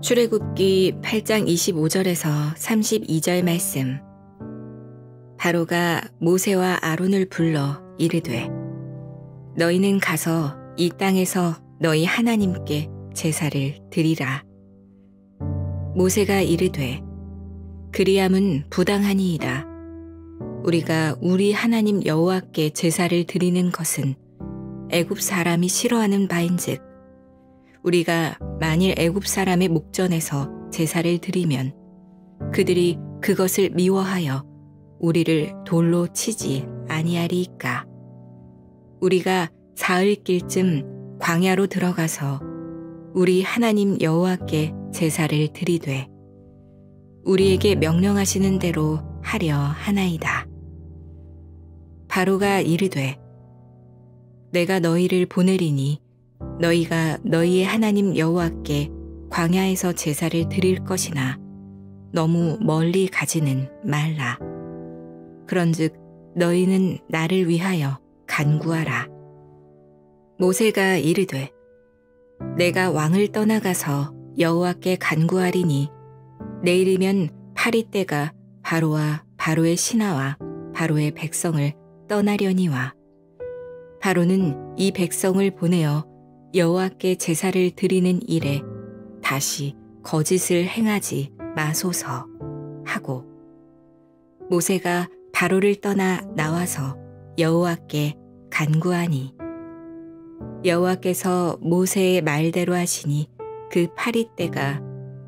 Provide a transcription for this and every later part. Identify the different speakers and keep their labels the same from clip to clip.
Speaker 1: 출애굽기 8장 25절에서 32절 말씀. 바로가 모세와 아론을 불러 이르되 너희는 가서 이 땅에서 너희 하나님께 제사를 드리라. 모세가 이르되 그리함은 부당하니이다. 우리가 우리 하나님 여호와께 제사를 드리는 것은 애굽 사람이 싫어하는 바인즉 우리가 만일 애굽 사람의 목전에서 제사를 드리면 그들이 그것을 미워하여 우리를 돌로 치지 아니하리이까. 우리가 사흘길쯤 광야로 들어가서 우리 하나님 여호와께 제사를 드리되 우리에게 명령하시는 대로 하려 하나이다. 바로가 이르되 내가 너희를 보내리니 너희가 너희의 하나님 여호와께 광야에서 제사를 드릴 것이나 너무 멀리 가지는 말라. 그런즉 너희는 나를 위하여 간구하라. 모세가 이르되 내가 왕을 떠나가서 여호와께 간구하리니 내일이면 파리떼가 바로와 바로의 신하와 바로의 백성을 떠나려니와 바로는 이 백성을 보내어 여호와께 제사를 드리는 일에 다시 거짓을 행하지 마소서 하고 모세가 바로를 떠나 나와서 여호와께 간구하니 여호와께서 모세의 말대로 하시니 그 파리떼가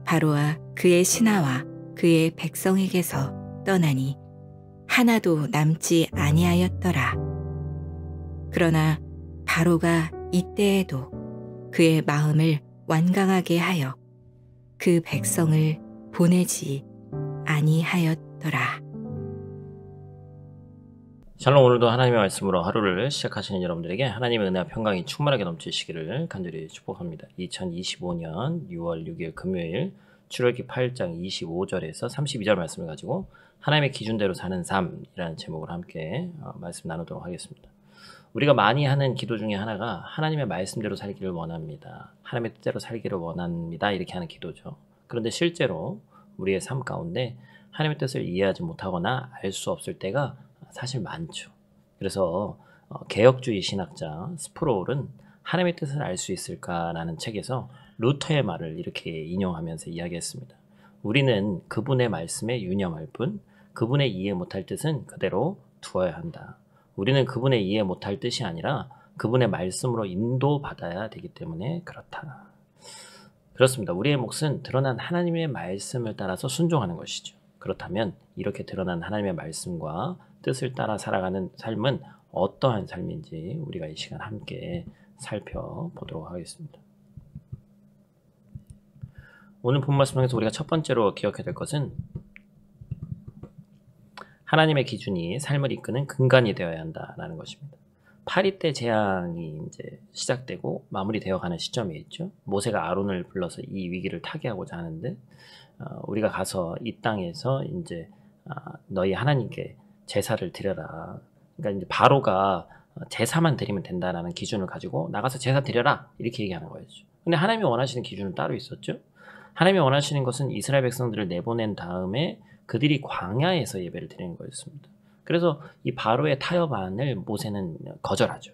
Speaker 1: 바로와 그의 신하와 그의 백성에게서 떠나니 하나도 남지 아니하였더라. 그러나 바로가 이때에도 그의 마음을 완강하게 하여 그 백성을 보내지 아니하였더라.
Speaker 2: 샬롬. 오늘도 하나님의 말씀으로 하루를 시작하시는 여러분들에게 하나님의 은혜와 평강이 충만하게 넘치시기를 간절히 축복합니다. 2025년 6월 6일 금요일 출애굽기 8장 25절에서 32절 말씀을 가지고 하나님의 기준대로 사는 삶이라는 제목으로 함께 말씀 나누도록 하겠습니다. 우리가 많이 하는 기도 중에 하나가 하나님의 말씀대로 살기를 원합니다. 하나님의 뜻대로 살기를 원합니다. 이렇게 하는 기도죠. 그런데 실제로 우리의 삶 가운데 하나님의 뜻을 이해하지 못하거나 알 수 없을 때가 사실 많죠. 그래서 개혁주의 신학자 스프로울은 하나님의 뜻을 알 수 있을까라는 책에서 루터의 말을 이렇게 인용하면서 이야기했습니다. 우리는 그분의 말씀에 유념할 뿐 그분의 이해 못할 뜻은 그대로 두어야 한다. 우리는 그분의 이해 못할 뜻이 아니라 그분의 말씀으로 인도받아야 되기 때문에 그렇다. 그렇습니다. 우리의 몫은 드러난 하나님의 말씀을 따라서 순종하는 것이죠. 그렇다면 이렇게 드러난 하나님의 말씀과 뜻을 따라 살아가는 삶은 어떠한 삶인지 우리가 이 시간 함께 살펴보도록 하겠습니다. 오늘 본 말씀 통해서 우리가 첫 번째로 기억해야 될 것은 하나님의 기준이 삶을 이끄는 근간이 되어야 한다라는 것입니다. 파리떼 재앙이 이제 시작되고 마무리되어가는 시점에 있죠. 모세가 아론을 불러서 이 위기를 타개하고자 하는데 우리가 가서 이 땅에서 이제 너희 하나님께 제사를 드려라. 그러니까 이제 바로가 제사만 드리면 된다라는 기준을 가지고 나가서 제사 드려라 이렇게 얘기하는 거였죠. 근데 하나님이 원하시는 기준은 따로 있었죠. 하나님이 원하시는 것은 이스라엘 백성들을 내보낸 다음에 그들이 광야에서 예배를 드리는 거였습니다. 그래서 이 바로의 타협안을 모세는 거절하죠.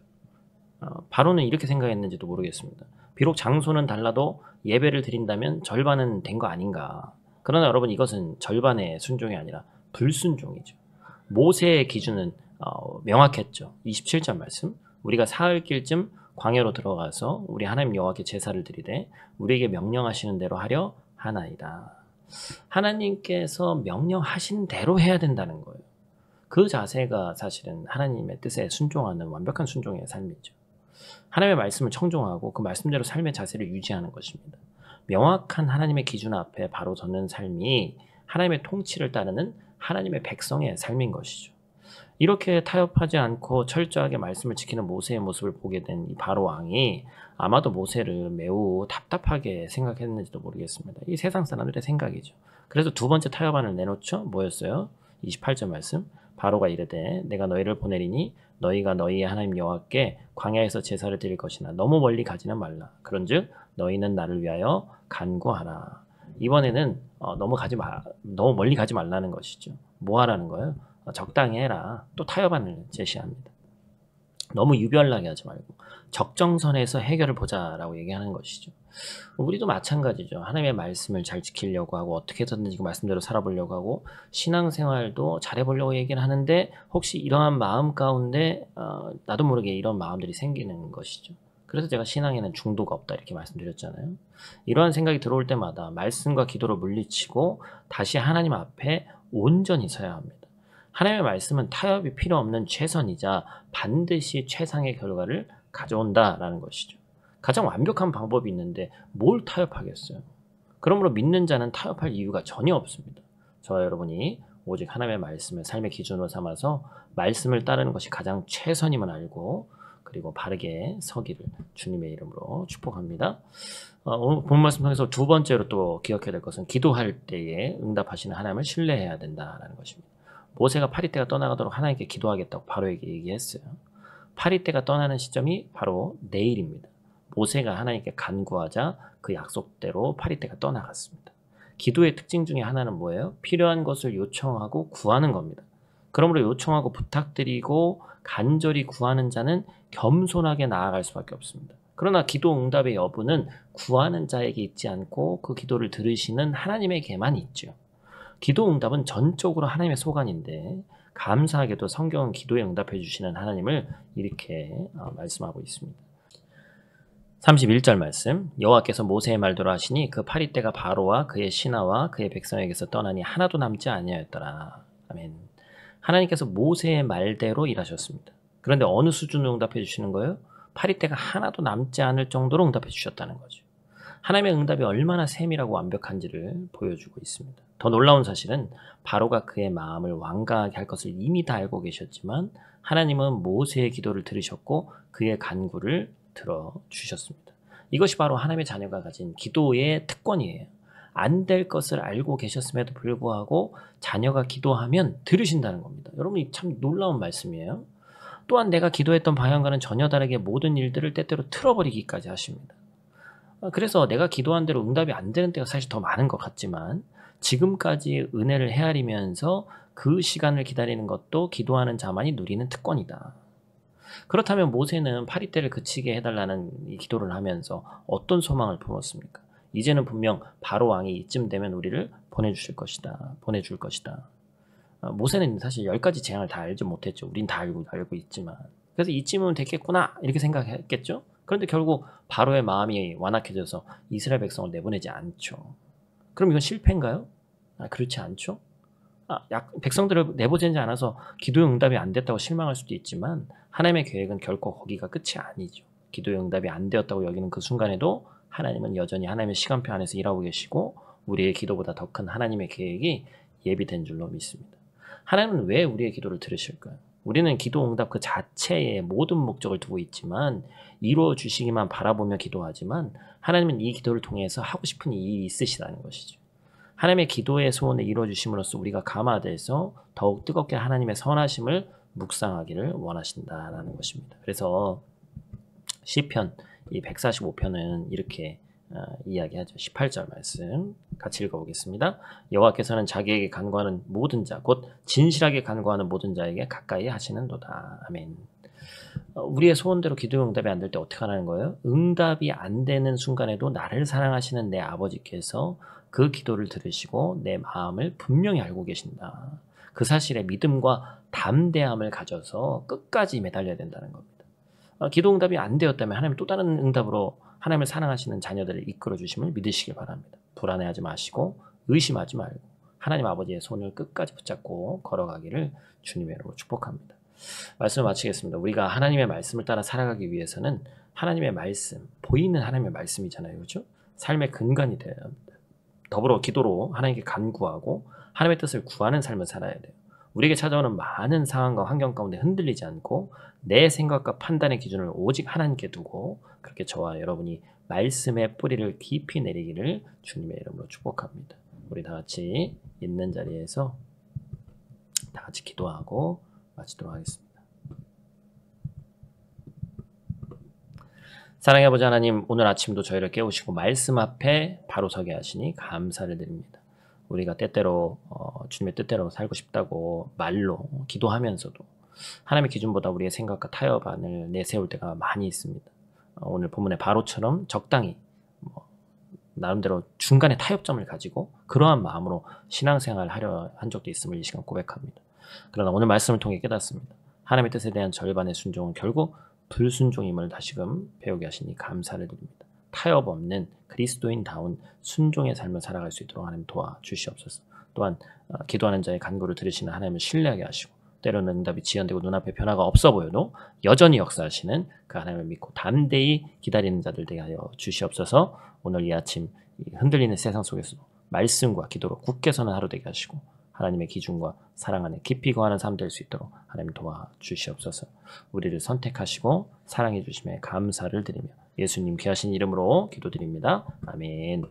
Speaker 2: 바로는 이렇게 생각했는지도 모르겠습니다. 비록 장소는 달라도 예배를 드린다면 절반은 된 거 아닌가. 그러나 여러분 이것은 절반의 순종이 아니라 불순종이죠. 모세의 기준은 명확했죠. 27절 말씀. 우리가 사흘길쯤 광야로 들어가서 우리 하나님 여호와께 제사를 드리되 우리에게 명령하시는 대로 하려 하나이다. 하나님께서 명령하신 대로 해야 된다는 거예요. 그 자세가 사실은 하나님의 뜻에 순종하는 완벽한 순종의 삶이죠. 하나님의 말씀을 청종하고 그 말씀대로 삶의 자세를 유지하는 것입니다. 명확한 하나님의 기준 앞에 바로 서는 삶이 하나님의 통치를 따르는 하나님의 백성의 삶인 것이죠. 이렇게 타협하지 않고 철저하게 말씀을 지키는 모세의 모습을 보게 된 이 바로 왕이 아마도 모세를 매우 답답하게 생각했는지도 모르겠습니다. 이 세상 사람들의 생각이죠. 그래서 두 번째 타협안을 내놓죠. 뭐였어요? 28절 말씀. 바로가 이르되 내가 너희를 보내리니 너희가 너희의 하나님 여호와께 광야에서 제사를 드릴 것이나 너무 멀리 가지는 말라. 그런즉 너희는 나를 위하여 간구하라. 이번에는 너무 멀리 가지 말라는 것이죠. 뭐 하라는 거예요? 적당히 해라. 또 타협안을 제시합니다. 너무 유별나게 하지 말고 적정선에서 해결을 보자라고 얘기하는 것이죠. 우리도 마찬가지죠. 하나님의 말씀을 잘 지키려고 하고 어떻게 해서든지 그 말씀대로 살아보려고 하고 신앙생활도 잘해보려고 얘기를 하는데 혹시 이러한 마음 가운데 나도 모르게 이런 마음들이 생기는 것이죠. 그래서 제가 신앙에는 중도가 없다 이렇게 말씀드렸잖아요. 이러한 생각이 들어올 때마다 말씀과 기도로 물리치고 다시 하나님 앞에 온전히 서야 합니다. 하나님의 말씀은 타협이 필요 없는 최선이자 반드시 최상의 결과를 가져온다라는 것이죠. 가장 완벽한 방법이 있는데 뭘 타협하겠어요? 그러므로 믿는 자는 타협할 이유가 전혀 없습니다. 저와 여러분이 오직 하나님의 말씀을 삶의 기준으로 삼아서 말씀을 따르는 것이 가장 최선임을 알고 그리고 바르게 서기를 주님의 이름으로 축복합니다. 오늘 본 말씀 통해서 두 번째로 또 기억해야 될 것은 기도할 때에 응답하시는 하나님을 신뢰해야 된다는 것입니다. 모세가 파리떼가 떠나가도록 하나님께 기도하겠다고 바로에게 얘기했어요. 파리떼가 떠나는 시점이 바로 내일입니다. 모세가 하나님께 간구하자 그 약속대로 파리떼가 떠나갔습니다. 기도의 특징 중에 하나는 뭐예요? 필요한 것을 요청하고 구하는 겁니다. 그러므로 요청하고 부탁드리고 간절히 구하는 자는 겸손하게 나아갈 수밖에 없습니다. 그러나 기도 응답의 여부는 구하는 자에게 있지 않고 그 기도를 들으시는 하나님에게만 있죠. 기도 응답은 전적으로 하나님의 소관인데 감사하게도 성경은 기도에 응답해 주시는 하나님을 이렇게 말씀하고 있습니다. 31절 말씀 여호와께서 모세의 말대로 하시니 그 파리떼가 바로와 그의 신하와 그의 백성에게서 떠나니 하나도 남지 아니하였더라. 아멘. 하나님께서 모세의 말대로 일하셨습니다. 그런데 어느 수준으로 응답해 주시는 거예요? 파리떼가 하나도 남지 않을 정도로 응답해 주셨다는 거죠. 하나님의 응답이 얼마나 세밀하고 완벽한지를 보여주고 있습니다. 더 놀라운 사실은 바로가 그의 마음을 완강하게 할 것을 이미 다 알고 계셨지만 하나님은 모세의 기도를 들으셨고 그의 간구를 들어주셨습니다. 이것이 바로 하나님의 자녀가 가진 기도의 특권이에요. 안 될 것을 알고 계셨음에도 불구하고 자녀가 기도하면 들으신다는 겁니다. 여러분 이 참 놀라운 말씀이에요. 또한 내가 기도했던 방향과는 전혀 다르게 모든 일들을 때때로 틀어버리기까지 하십니다. 그래서 내가 기도한 대로 응답이 안 되는 때가 사실 더 많은 것 같지만 지금까지 은혜를 헤아리면서 그 시간을 기다리는 것도 기도하는 자만이 누리는 특권이다. 그렇다면 모세는 파리떼를 그치게 해달라는 이 기도를 하면서 어떤 소망을 품었습니까? 이제는 분명 바로 왕이 이쯤 되면 우리를 보내줄 것이다. 모세는 사실 10가지 재앙을 다 알지 못했죠. 우린 다 알고 있지만. 그래서 이쯤은 됐겠구나 이렇게 생각했겠죠. 그런데 결국 바로의 마음이 완악해져서 이스라엘 백성을 내보내지 않죠. 그럼 이건 실패인가요? 그렇지 않죠. 백성들을 내보내지 않아서 기도의 응답이 안 됐다고 실망할 수도 있지만 하나님의 계획은 결코 거기가 끝이 아니죠. 기도의 응답이 안 되었다고 여기는 그 순간에도 하나님은 여전히 하나님의 시간표 안에서 일하고 계시고 우리의 기도보다 더 큰 하나님의 계획이 예비된 줄로 믿습니다. 하나님은 왜 우리의 기도를 들으실까요? 우리는 기도 응답 그 자체에 모든 목적을 두고 있지만 이루어 주시기만 바라보며 기도하지만 하나님은 이 기도를 통해서 하고 싶은 일이 있으시다는 것이죠. 하나님의 기도의 소원을 이루어 주심으로써 우리가 감화돼서 더욱 뜨겁게 하나님의 선하심을 묵상하기를 원하신다라는 것입니다. 그래서 시편 이 145편은 이렇게 이야기하죠. 18절 말씀 같이 읽어보겠습니다. 여호와께서는 자기에게 간구하는 모든 자 곧 진실하게 간구하는 모든 자에게 가까이 하시는도다. 아멘. 우리의 소원대로 기도 응답이 안 될 때 어떻게 하는 거예요? 응답이 안 되는 순간에도 나를 사랑하시는 내 아버지께서 그 기도를 들으시고 내 마음을 분명히 알고 계신다. 그 사실에 믿음과 담대함을 가져서 끝까지 매달려야 된다는 겁니다. 기도 응답이 안 되었다면 하나님 또 다른 응답으로 하나님을 사랑하시는 자녀들을 이끌어 주심을 믿으시길 바랍니다. 불안해하지 마시고 의심하지 말고 하나님 아버지의 손을 끝까지 붙잡고 걸어가기를 주님의 이름으로 축복합니다. 말씀을 마치겠습니다. 우리가 하나님의 말씀을 따라 살아가기 위해서는 하나님의 말씀, 보이는 하나님의 말씀이잖아요. 그렇죠? 삶의 근간이 되어야 합니다. 더불어 기도로 하나님께 간구하고 하나님의 뜻을 구하는 삶을 살아야 돼요. 우리에게 찾아오는 많은 상황과 환경 가운데 흔들리지 않고 내 생각과 판단의 기준을 오직 하나님께 두고 그렇게 저와 여러분이 말씀의 뿌리를 깊이 내리기를 주님의 이름으로 축복합니다. 우리 다 같이 있는 자리에서 다 같이 기도하고 마치도록 하겠습니다. 사랑의 아버지 하나님, 오늘 아침도 저희를 깨우시고 말씀 앞에 바로 서게 하시니 감사를 드립니다. 우리가 때때로 주님의 뜻대로 살고 싶다고 말로 기도하면서도 하나님의 기준보다 우리의 생각과 타협안을 내세울 때가 많이 있습니다. 오늘 본문의 바로처럼 적당히 나름대로 중간에 타협점을 가지고 그러한 마음으로 신앙생활을 하려 한 적도 있음을 이 시간 고백합니다. 그러나 오늘 말씀을 통해 깨닫습니다. 하나님의 뜻에 대한 절반의 순종은 결국 불순종임을 다시금 배우게 하시니 감사를 드립니다. 타협 없는 그리스도인다운 순종의 삶을 살아갈 수 있도록 하나님 도와주시옵소서. 또한 기도하는 자의 간구를 들으시는 하나님을 신뢰하게 하시고 때로는 응답이 지연되고 눈앞에 변화가 없어 보여도 여전히 역사하시는 그 하나님을 믿고 담대히 기다리는 자들 되게 하여 주시옵소서. 오늘 이 아침 흔들리는 세상 속에서도 말씀과 기도로 굳게 서는 하루 되게 하시고 하나님의 기준과 사랑 안에 깊이 거하는 삶 될 수 있도록 하나님 도와주시옵소서. 우리를 선택하시고 사랑해 주심에 감사를 드리며 예수님 귀하신 이름으로 기도드립니다. 아멘.